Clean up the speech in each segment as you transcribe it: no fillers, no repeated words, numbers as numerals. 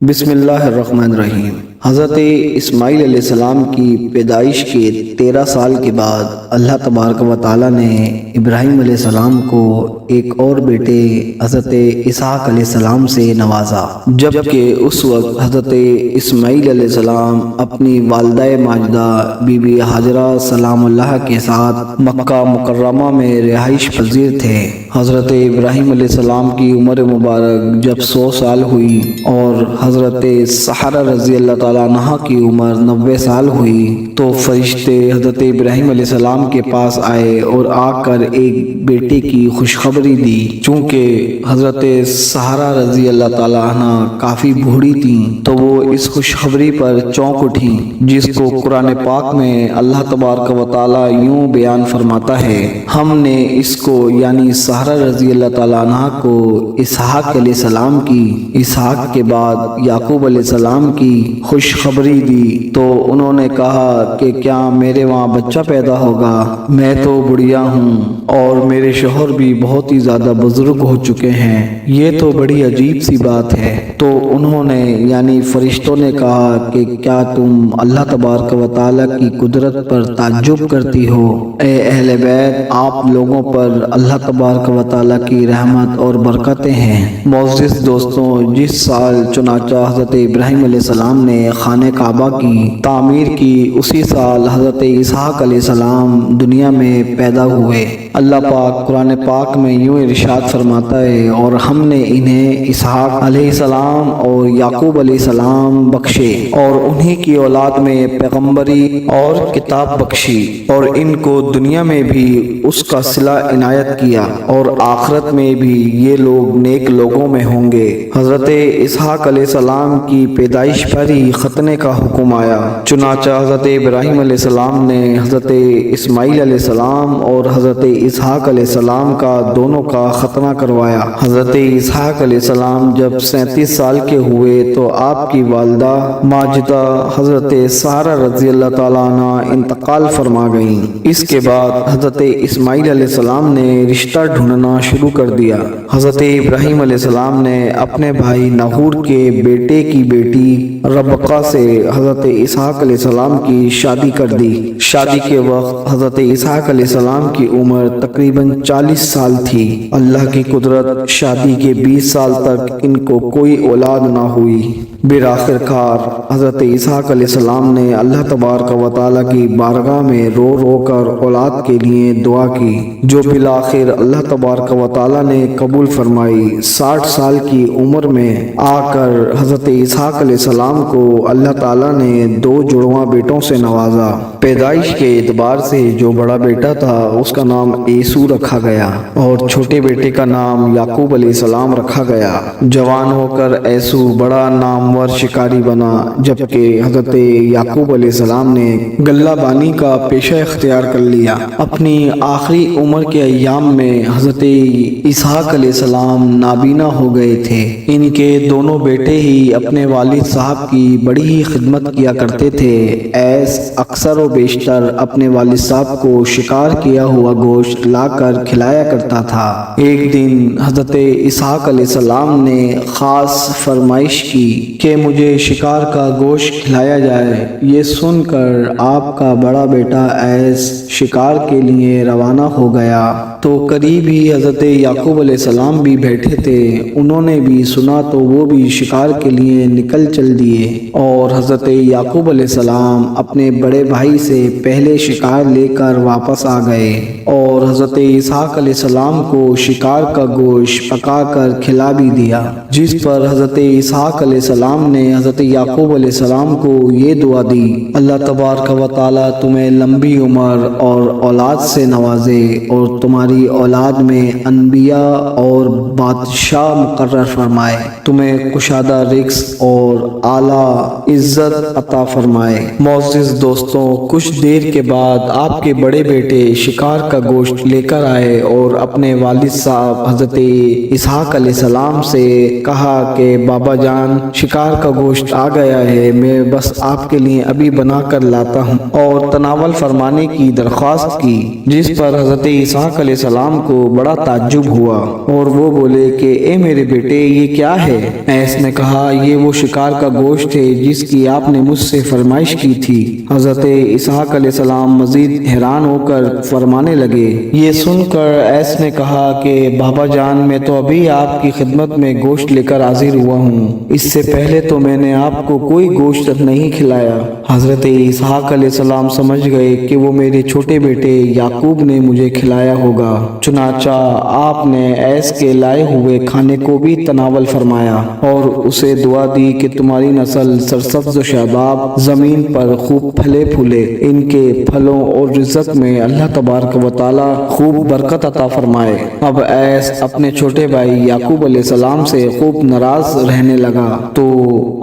بسم اللہ الرحمن الرحیم۔ حضرت اسماعیل علیہ السلام کی پیدائش کے 13 سال کے بعد اللہ تبارک و تعالیٰ نے ابراہیم علیہ السلام کو ایک اور بیٹے حضرت اسحاق علیہ السلام سے نوازا، جبکہ اس وقت حضرت اسماعیل علیہ السلام اپنی والدہ ماجدہ بی بی ہاجرہ سلام اللہ کے ساتھ مکہ مکرمہ میں رہائش پذیر تھے۔ حضرت ابراہیم علیہ السلام کی عمر مبارک جب 100 سال ہوئی اور حضرت سحرہ رضی اللہ تعالیٰ عنہ کی عمر 90 سال ہوئی تو فرشتے حضرت ابراہیم علیہ السلام کے پاس آئے اور آ کر ایک بیٹے کی خوشخبری دی۔ چونکہ حضرت سحرہ رضی اللہ تعالیٰ عنہ کافی بوڑھی تھیں تو وہ اس خوشخبری پر چونک اٹھی، جس کو قرآن پاک میں اللہ تبارک و تعالیٰ یوں بیان فرماتا ہے: ہم نے اس کو یعنی سحرہ رضی اللہ تعالیٰ عنہ کو اسحاق علیہ السلام کی، اسحاق کے بعد یعقوب علیہ السلام کی خوشخبری دی تو انہوں نے کہا کہ کیا میرے وہاں بچہ پیدا ہوگا؟ میں تو بڑھیا ہوں اور میرے شوہر بھی بہت ہی زیادہ بزرگ ہو چکے ہیں، یہ تو بڑی عجیب سی بات ہے۔ تو انہوں نے یعنی فرشتوں نے کہا کہ کیا تم اللہ تبارک و تعالیٰ کی قدرت پر تعجب کرتی ہو؟ اے اہل بیت، آپ لوگوں پر اللہ تبارک و تعالیٰ کی رحمت اور برکتیں ہیں۔ معزز دوستوں، جس سال چنانچہ حضرت ابراہیم علیہ السلام نے خانہ کعبہ کی تعمیر کی، اسی سال حضرت اسحاق علیہ السلام دنیا میں پیدا ہوئے۔ اللہ پاک قرآن پاک میں یوں ارشاد فرماتا ہے: اور ہم نے انہیں اسحاق علیہ السلام اور یعقوب علیہ السلام بخشے اور انہی کی اولاد میں پیغمبری اور کتاب بخشی، اور ان کو دنیا میں بھی اس کا صلہ عنایت کیا اور آخرت میں بھی یہ لوگ نیک لوگوں میں ہوں گے۔ حضرت اسحاق علیہ السلام کی پیدائش پر ہی ختنے کا حکم آیا، چنانچہ حضرت ابراہیم علیہ السلام نے حضرت اسماعیل علیہ السلام اور حضرت اسحاق علیہ السلام کا دونوں کا ختنہ کروایا۔ حضرت اسحاق علیہ السلام جب 37 سال کے ہوئے تو آپ کی والدہ ماجدہ حضرت سحرہ رضی اللہ تعالیٰ عنہ انتقال فرما گئیں۔ اس کے بعد حضرت اسماعیل علیہ السلام نے رشتہ ڈھونڈنا شروع کر دیا۔ حضرت ابراہیم علیہ السلام نے اپنے بھائی ناہور کے بیٹے کی بیٹی ربقہ سے حضرت اسحاق علیہ السلام کی شادی کر دی۔ شادی کے وقت حضرت اسحاق علیہ السلام کی عمر تقریباً 40 سال تھی۔ اللہ کی قدرت، شادی کے 20 سال تک ان کو کوئی اولاد نہ ہوئی۔ بالآخر کار حضرت اسحاق علیہ السلام نے اللہ تبارک و تعالیٰ کی بارگاہ میں رو رو کر اولاد کے لیے دعا کی، جو بالآخر اللہ تبارک و تعالیٰ نے قبول فرمائی۔ 60 سال کی عمر میں آ کر حضرت اسحاق علیہ السلام کو اللہ تعالیٰ نے 2 جڑواں بیٹوں سے نوازا۔ پیدائش کے اعتبار سے جو بڑا بیٹا تھا اس کا نام عیسو رکھا گیا اور چھوٹے بیٹے کا نام یعقوب علیہ السلام رکھا گیا۔ جوان ہو کر عیسو بڑا نامور شکاری بنا، جبکہ حضرت یعقوب علیہ السلام نے غلہ بانی کا پیشہ اختیار کر لیا۔ اپنی آخری عمر کے ایام میں حضرت اسحاق علیہ السلام نابینا ہو گئے تھے۔ ان کے دونوں بیٹے ہی اپنے والد صاحب کی بڑی ہی خدمت کیا کرتے تھے۔ ایس اکثر و بیشتر اپنے والد صاحب کو شکار کیا ہوا گوشت لا کر کھلایا کرتا تھا۔ ایک دن حضرت اسحاق علیہ السلام نے خاص فرمائش کی کہ مجھے شکار کا گوشت کھلایا جائے۔ یہ سن کر آپ کا بڑا بیٹا ایس شکار کے لیے روانہ ہو گیا تو قریب ہی حضرت یعقوب علیہ السلام بھی بیٹھے تھے۔ انہوں نے بھی سنا تو وہ بھی شکار کے لیے نکل چل دیے اور حضرت یعقوب علیہ السلام اپنے بڑے بھائی سے پہلے شکار لے کر واپس آ گئے اور حضرت اسحاق علیہ السلام کو شکار کا گوشت پکا کر کھلا بھی دیا، جس پر حضرت اسحاق علیہ السلام نے حضرت یعقوب علیہ السلام کو یہ دعا دی: اللہ تبارک و تعالیٰ تمہیں لمبی عمر اور اولاد سے نوازے اور تمہاری اولاد میں انبیاء اور بادشاہ مقرر فرمائے، تمہیں کشادہ رزق اور اعلیٰ عزت عطا فرمائے۔ معزز دوستوں، کچھ دیر کے بعد آپ کے بڑے بیٹے شکار کا گوشت لے کر آئے اور اپنے والد صاحب حضرت اسحاق علیہ السلام سے کہا کہ بابا جان، شکار کا گوشت آ گیا ہے، میں بس آپ کے لیے ابھی بنا کر لاتا ہوں، اور تناول فرمانے کی درخواست کی، جس پر حضرت اسحاق علیہ السلام کو بڑا تعجب ہوا اور وہ بولے کہ اے میرے بیٹے، یہ کیا ہے؟ ایس نے کہا، یہ وہ شکار کا گوشت ہے جس کی آپ نے مجھ سے فرمائش کی تھی۔ حضرت اسحاق علیہ السلام مزید حیران ہو کر فرمانے لگے۔ یہ سن کر ایس نے کہا کہ بابا جان، میں تو ابھی آپ کی خدمت میں گوشت لے کر حاضر ہوا ہوں، اس سے پہلے تو میں نے آپ کو کوئی گوشت نہیں کھلایا۔ حضرت اسحاق علیہ السلام سمجھ گئے کہ وہ میرے چھوٹے بیٹے یعقوب نے مجھے کھلایا ہوگا، چنانچہ آپ نے ایس کے لائے ہوئے کھانے کو بھی تناول فرمایا اور اسے دعا دی کہ تمہاری نسل سرسبز و شاداب زمین پر خوب پھلے پھولے، ان کے پھلوں اور رزق میں اللہ تبارک و تعالی خوب برکت عطا فرمائے۔ اب ایس اپنے چھوٹے بھائی یعقوب علیہ السلام سے خوب ناراض رہنے لگا، تو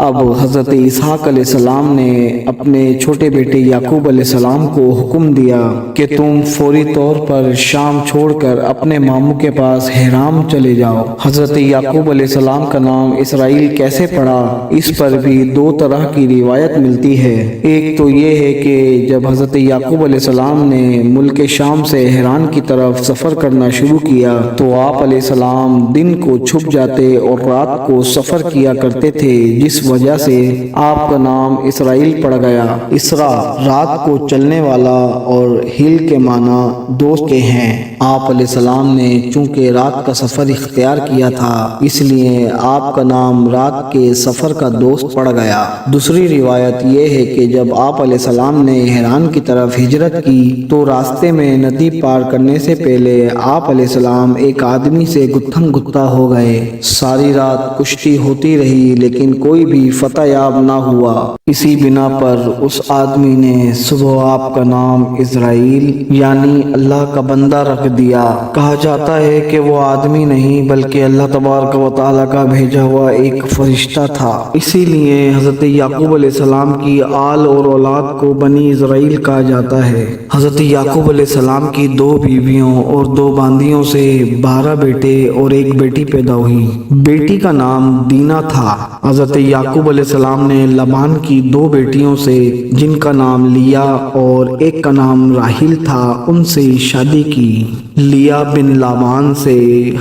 اب حضرت اسحاق علیہ السلام نے اپنے چھوٹے بیٹے یعقوب علیہ السلام کو حکم دیا کہ تم فوری طور پر شام چھوڑ کر اپنے ماموں کے پاس حرام چلے جاؤ۔ حضرت یعقوب علیہ السلام کا نام اسرائیل کیسے پڑا، اس پر بھی دو طرح کی روایت ملتی ہے۔ ایک تو یہ ہے کہ جب حضرت یعقوب علیہ السلام نے ملک شام سے حران کی طرف سفر کرنا شروع کیا تو آپ علیہ السلام دن کو چھپ جاتے اور رات کو سفر کیا کرتے تھے، جس وجہ سے آپ کا نام اسرائیل پڑ گیا۔ اسرا رات کو چلنے والا اور ہل کے معنی دوست کے ہیں۔ آپ علیہ السلام نے چونکہ رات کا سفر اختیار کیا تھا، اس لیے آپ کا نام رات کے سفر کا دوست پڑ گیا۔ دوسری روایت یہ ہے کہ جب آپ علیہ السلام نے حران کی طرف ہجرت کی تو راستے میں ندی پار کرنے سے پہلے آپ علیہ السلام ایک آدمی سے گتھم گتا ہو گئے۔ ساری رات کشتی ہوتی رہی لیکن کوئی بھی فتح یاب نہ ہوا۔ اسی بنا پر اس آدمی نے صبح آپ کا نام اسرائیل یعنی اللہ کا بندہ رکھ دیا۔ کہا جاتا ہے کہ وہ آدمی نہیں بلکہ اللہ تبارک و تعالیٰ کا بھیجا ہوا ایک فرشتہ تھا، اسی لیے حضرت یعقوب علیہ السلام کی آل اور اولاد کو بنی اسرائیل کہا جاتا ہے۔ حضرت یعقوب علیہ السلام کی 2 بیویوں اور 2 باندیوں سے 12 بیٹے اور 1 بیٹی پیدا ہوئی۔ بیٹی کا نام دینا تھا۔ حضرت یعقوب علیہ السلام نے لبان کی 2 بیٹیوں سے، جن کا نام لیا اور ایک کا نام راحیل تھا، ان سے شادی کی۔ لیا بن لابان سے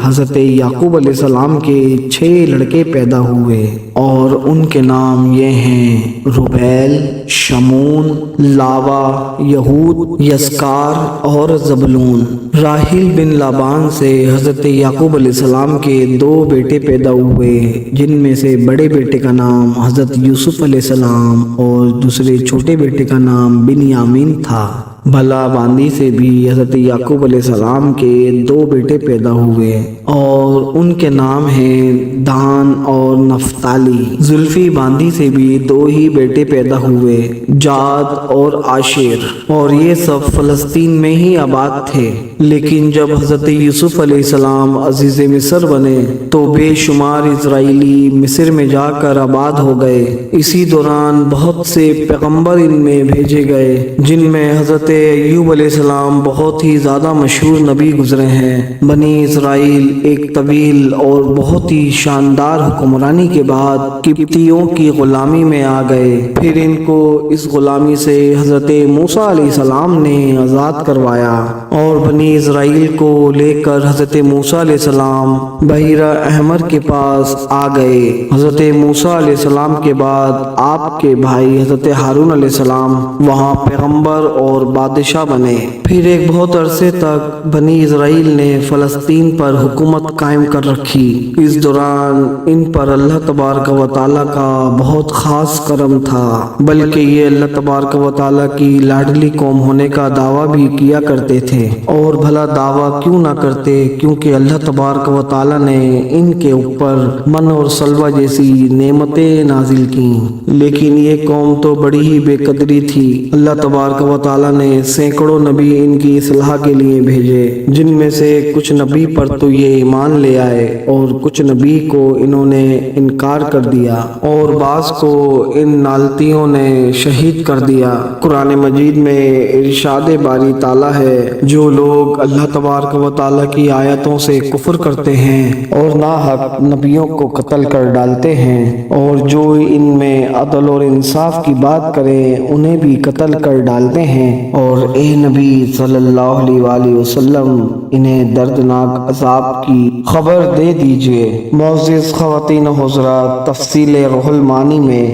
حضرت یعقوب علیہ السلام کے 6 لڑکے پیدا ہوئے اور ان کے نام یہ ہیں: روبیل، شمون، لاوا، یہود، یسکار اور زبلون۔ راحیل بن لابان سے حضرت یعقوب علیہ السلام کے 2 بیٹے پیدا ہوئے، جن میں سے بڑے بیٹے کا نام حضرت یوسف علیہ السلام اور دوسرے چھوٹے بیٹے کا نام بنیامین تھا۔ بھلا باندی سے بھی حضرت یعقوب علیہ السلام کے 2 بیٹے پیدا ہوئے اور ان کے نام ہیں دان اور نفتالی۔ زلفی باندی سے بھی 2 ہی بیٹے پیدا ہوئے، جاد اور عاشر، اور یہ سب فلسطین میں ہی آباد تھے۔ لیکن جب حضرت یوسف علیہ السلام عزیز مصر بنے تو بے شمار اسرائیلی مصر میں جا کر آباد ہو گئے۔ اسی دوران بہت سے پیغمبر ان میں بھیجے گئے، جن میں حضرت ایوب علیہ السلام بہت ہی زیادہ مشہور نبی گزرے ہیں۔ بنی اسرائیل ایک طویل اور بہت ہی شاندار حکمرانی کے بعد قبطیوں کی غلامی میں آ گئے۔ پھر ان کو اس غلامی سے حضرت موسیٰ علیہ السلام نے آزاد کروایا اور بنی اسرائیل کو لے کر حضرت موسیٰ علیہ السلام بحیرہ احمر کے پاس آ گئے۔ حضرت موسیٰ علیہ السلام کے بعد آپ کے بھائی حضرت ہارون علیہ السلام وہاں پیغمبر اور بادشاہ بنے۔ پھر ایک بہت عرصے تک بنی اسرائیل نے فلسطین پر حکومت قائم کر رکھی۔ اس دوران ان پر اللہ تبارک و تعالیٰ کا بہت خاص کرم تھا، بلکہ یہ اللہ تبارک و تعالیٰ کی لاڈلی قوم ہونے کا دعویٰ بھی کیا کرتے تھے۔ اور بھلا دعویٰ کیوں نہ کرتے، کیونکہ اللہ تبارک و تعالیٰ نے ان کے اوپر من اور سلوہ جیسی نعمتیں نازل کی، لیکن یہ قوم تو بڑی ہی بے قدری تھی۔ اللہ تبارک و تعالیٰ نے سینکڑوں نبی ان کی اصلاح کے لیے بھیجے، جن میں سے کچھ نبی پر تو یہ ایمان لے آئے اور کچھ نبی کو انہوں نے انکار کر دیا اور بعض کو ان نالتیوں نے شہید کر دیا۔ قرآن مجید میں ارشاد باری تعالیٰ ہے، جو لوگ اللہ تبارک و تعالیٰ کی آیتوں سے کفر کرتے ہیں اور ناحق نبیوں کو قتل کر ڈالتے ہیں، اور جو ان میں عدل اور انصاف کی بات کریں انہیں بھی قتل کر ڈالتے ہیں، اور اے نبی صلی اللہ علیہ وآلہ وسلم انہیں دردناک عذاب کی خبر دے دیجئے۔ معزز خواتین و حضرات، تفصیل روح المعانی میں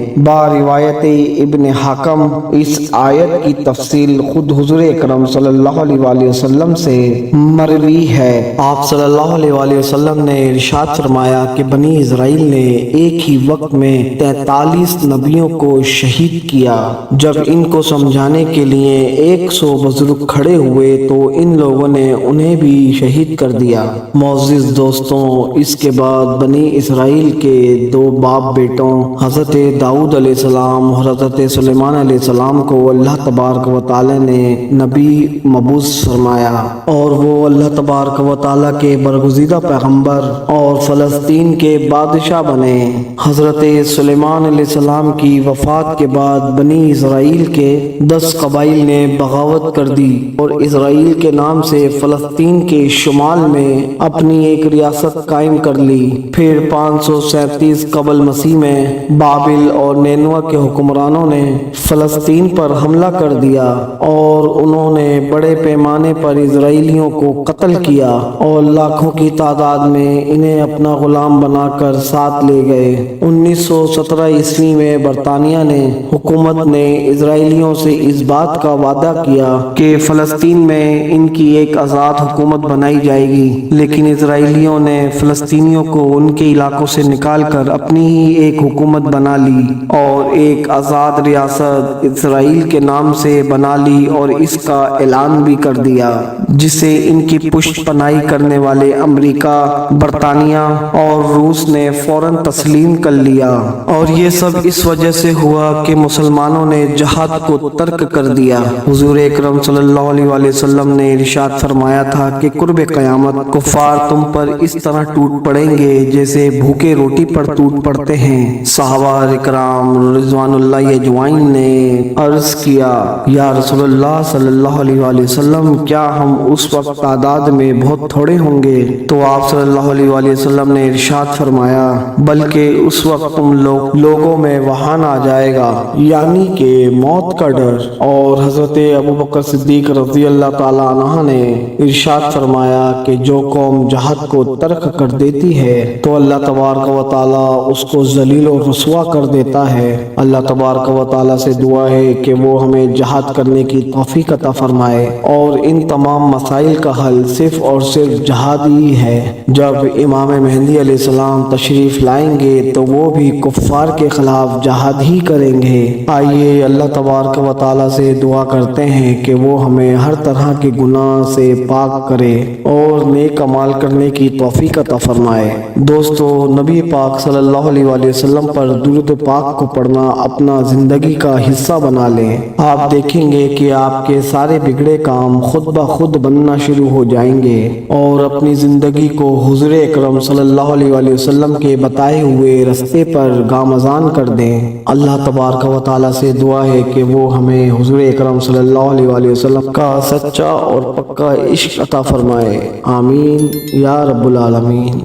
روایت ابن حکم اس آیت کی تفصیل خود حضور اکرم صلی اللہ علیہ وآلہ وسلم سے مروی ہے۔ آپ صلی اللہ علیہ وآلہ وسلم نے ارشاد فرمایا کہ بنی اسرائیل نے ایک ہی وقت میں 43 نبیوں کو شہید کیا۔ جب ان کو سمجھانے کے لیے 100 بزرگ کھڑے ہوئے تو ان لوگوں نے انہیں بھی شہید کر دیا۔ معزز دوستوں، اس کے بعد بنی اسرائیل کے 2 باپ بیٹوں حضرت داؤد علیہ السلام اور حضرت سلیمان علیہ السلام کو اللہ تبارک و تعالی نے نبی مبعوث فرمایا، اور وہ اللہ تبارک و تعالی کے برگزیدہ پیغمبر اور فلسطین کے بادشاہ بنے۔ حضرت سلیمان علیہ السلام کی وفات کے بعد بنی اسرائیل کے 10 قبائل نے بغاوت کر دی اور اسرائیل کے نام سے فلسطین کے شمال میں اپنی ایک ریاست قائم کر لی۔ پھر 537 قبل مسیح میں بابل اور نینوا کے حکمرانوں نے فلسطین پر حملہ کر دیا اور انہوں نے بڑے پیمانے پر اسرائیلیوں کو قتل کیا اور لاکھوں کی تعداد میں انہیں اپنا غلام بنا کر ساتھ لے گئے۔ 1917 عیسوی میں برطانیہ نے حکومت نے اسرائیلیوں سے اس بات کا وعدہ کیا کہ فلسطین میں ان کی ایک آزاد حکومت بنائی جائے گی، لیکن اسرائیلیوں نے فلسطینیوں کو ان کے علاقوں سے نکال کر اپنی ہی ایک حکومت بنا لی اور ایک آزاد ریاست اسرائیل کے نام سے بنا لی اور اس کا اعلان بھی کر دیا، جسے ان کی پشت پناہی کرنے والے امریکہ، برطانیہ اور روس نے فوراً تسلیم کر لیا۔ اور یہ سب اس وجہ سے ہوا کہ مسلمانوں نے جہاد کو ترک کر دیا۔ حضور اکرم صلی اللہ علیہ وآلہ وسلم نے ارشاد فرمایا تھا کہ قرب قیامت کفار تم پر اس طرح ٹوٹ پڑیں گے جیسے بھوکے روٹی پر ٹوٹ پڑتے ہیں۔ صحابہ اکرام رضوان اللہ اجمعین نے عرض کیا، یا رسول اللہ صلی اللہ علیہ وآلہ وسلم، کیا ہم اس وقت تعداد میں بہت تھوڑے ہوں گے؟ تو آپ صلی اللہ علیہ وآلہ وسلم نے ارشاد فرمایا، بلکہ اس وقت تم لوگوں میں وہان آ جائے گا، یعنی کہ موت کا ڈر۔ اور حضرت ابوبکر صدیق رضی اللہ تعالیٰ عنہ نے ارشاد فرمایا کہ جو قوم جہاد کو ترک کر دیتی ہے تو اللہ تبارک و تعالیٰ اس کو ذلیل و رسوا کر دیتا ہے۔ اللہ تبارک و تعالیٰ سے دعا ہے کہ وہ ہمیں جہاد کرنے کی توفیق عطا فرمائے، اور ان تمام مسائل کا حل صرف اور صرف جہاد ہی ہے۔ جب امام مہدی علیہ السلام تشریف لائیں گے تو وہ بھی کفار کے خلاف جہاد ہی کریں گے۔ آئیے اللہ تبارک و تعالیٰ سے دعا کرتے ہیں کہ وہ ہمیں ہر طرح کے گناہ سے پاک کرے اور نیک اعمال کرنے کی توفیق عطا فرمائے۔ دوستو، نبی پاک صلی اللہ علیہ وآلہ وسلم پر درود پاک کو پڑھنا اپنا زندگی کا حصہ بنا لیں۔ آپ دیکھیں گے کہ آپ کے سارے بگڑے کام خود بخود بننا شروع ہو جائیں گے، اور اپنی زندگی کو حضور اکرم صلی اللہ علیہ وآلہ وسلم کے بتائے ہوئے رستے پر گامزن کر دیں۔ اللہ تبارک و تعالیٰ سے دعا ہے کہ وہ ہمیں حضور اکرم صلی اللہ علیہ وآلہ وسلم کا سچا اور پکا عشق عطا فرمائے۔ آمین یا رب العالمین۔